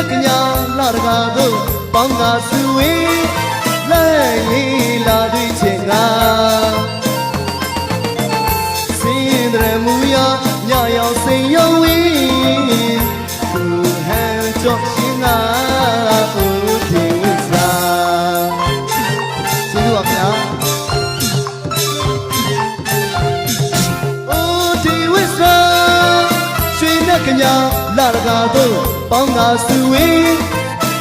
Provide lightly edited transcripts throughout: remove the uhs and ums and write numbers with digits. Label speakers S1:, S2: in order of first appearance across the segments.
S1: နဲ့ကညာလာတကာတို့ပေါင်းကားစုဝေးလဲရေးလာသည်ချင်းကစင်ဒရမူရညရောက်စိန်ရောက်ဝေးသူဟန်ကြော့ရှင်ကဦးဒီဝိစာကျေးဇူးပါဗျာဦးဒီဝိစာရွှေနဲ့ကညာလာတကာတို့ပေါင်းကားစုဝေး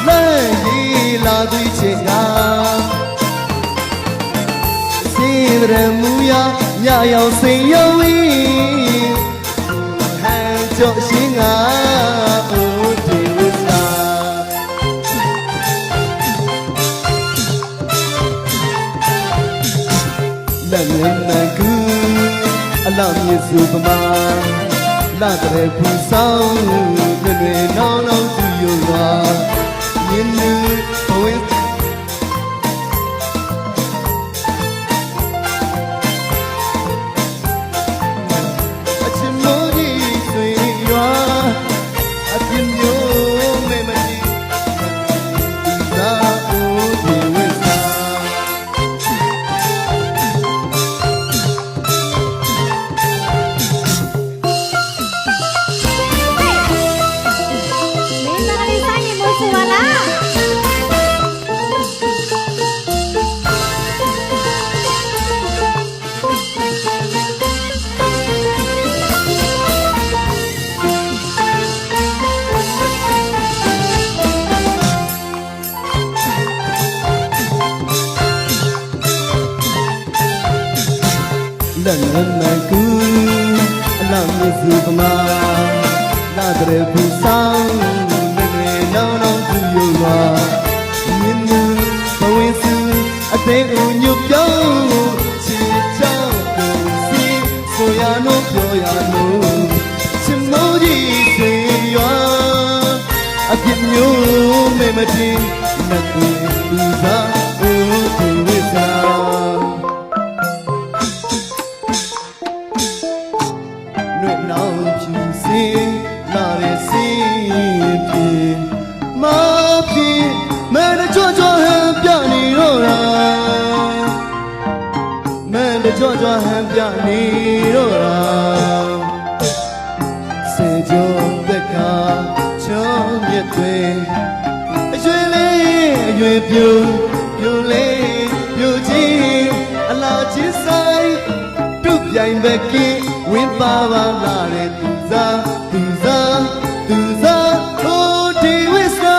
S1: လဲရေးလာသည်ချင်းကစင်ဒရမူရညရောက်စိန်ရောက်ဝေးဟန်ကြော့ရှင်ကဦးဒီဝိစာလက်နဲ့မကူအလောင်းမြစ်စုပမာလာတဲ့ဖူဆောင်တွေနောင်နောင်သူယုံပါမြင်နေဘဝအချင်မိုးကြီးဆွေရွာအပြင်းမျိုးမဲမကြီးဒီသာဦးဒီဝိစာလက်နဲ့မကူအလောင်းမြစ်စုပမာလာတဲ့ဖူဆောင်တွေနောင်နောင်သူယုံပါမြင်နေဘဝစုအသေးဦးညွတ်ပြောင်းချစ်ချောင်းကိုစီဆိုရနို့ပြောရနို့ချစ်မိုးကြီးဆွေရွာအပြစ်မျိုးမဲမတင်လက်ကိုလူသားဦးဒီဝိစာနောင်ဖြူစင်လာတဲ့စင်ပြေမပြေမဲကြွကြွဟန်ပြနေတော့တာမဲကြွကြွဟန်ပြနေတော့တာစေကြုံတက်ကချောင်းမြတ်တွေအရွယ်လေးအရွယ်ပြူပြူလေးပြူချင်းအလားချင်းဆိုင်တုတ်ပြိုင်ပဲကင်းဝင်းပါပါလာတဲ့သူစားသူစားသူစားဟိုဒီဝိစာ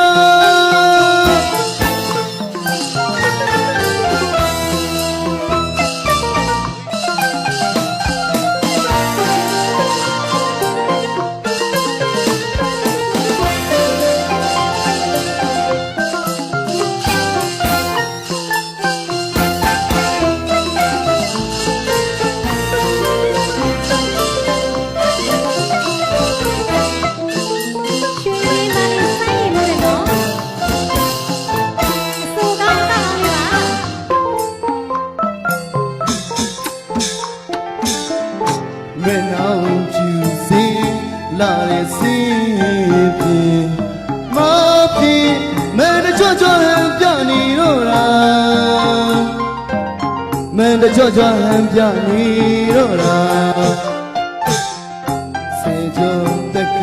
S1: မဲနောင်ဖြူစင်လာတဲ့စင်ပြေမပြေမဲကြွကြွဟန်ပြနေတော့တာမဲကြွကြွဟန်ပြနေတော့တာစေကြုံတက်က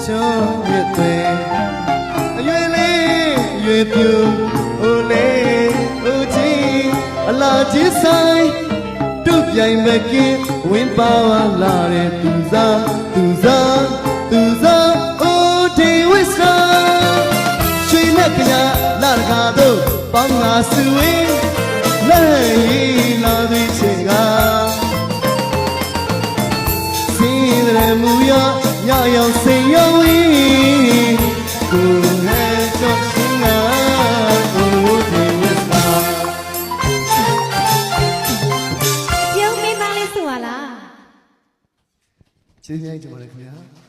S1: ချောင်းမြတ်တွေအရွယ်လေးအရွယ်ပြူအိုလေးအိုကြီးအလားကြီးဆိုင်တုတ်ပြိုင်မကင်းဝင်းပါဝါလာတဲ့သူစားသူစားသူစားအိုဒီဝိစာရွှေနဲ့ကညာလာတကာတို့ပေါင်းငါစုဝေးလဲရေးလာသည်ချင်းကစင်ရမူရညရောက်စိန်ရောက်ဝေးကိုဟဲ့ကြောင့်စင်ကအိုဒီဝိစာကျေးဇူးများတင်ပါတယ်ခင်ဗျာ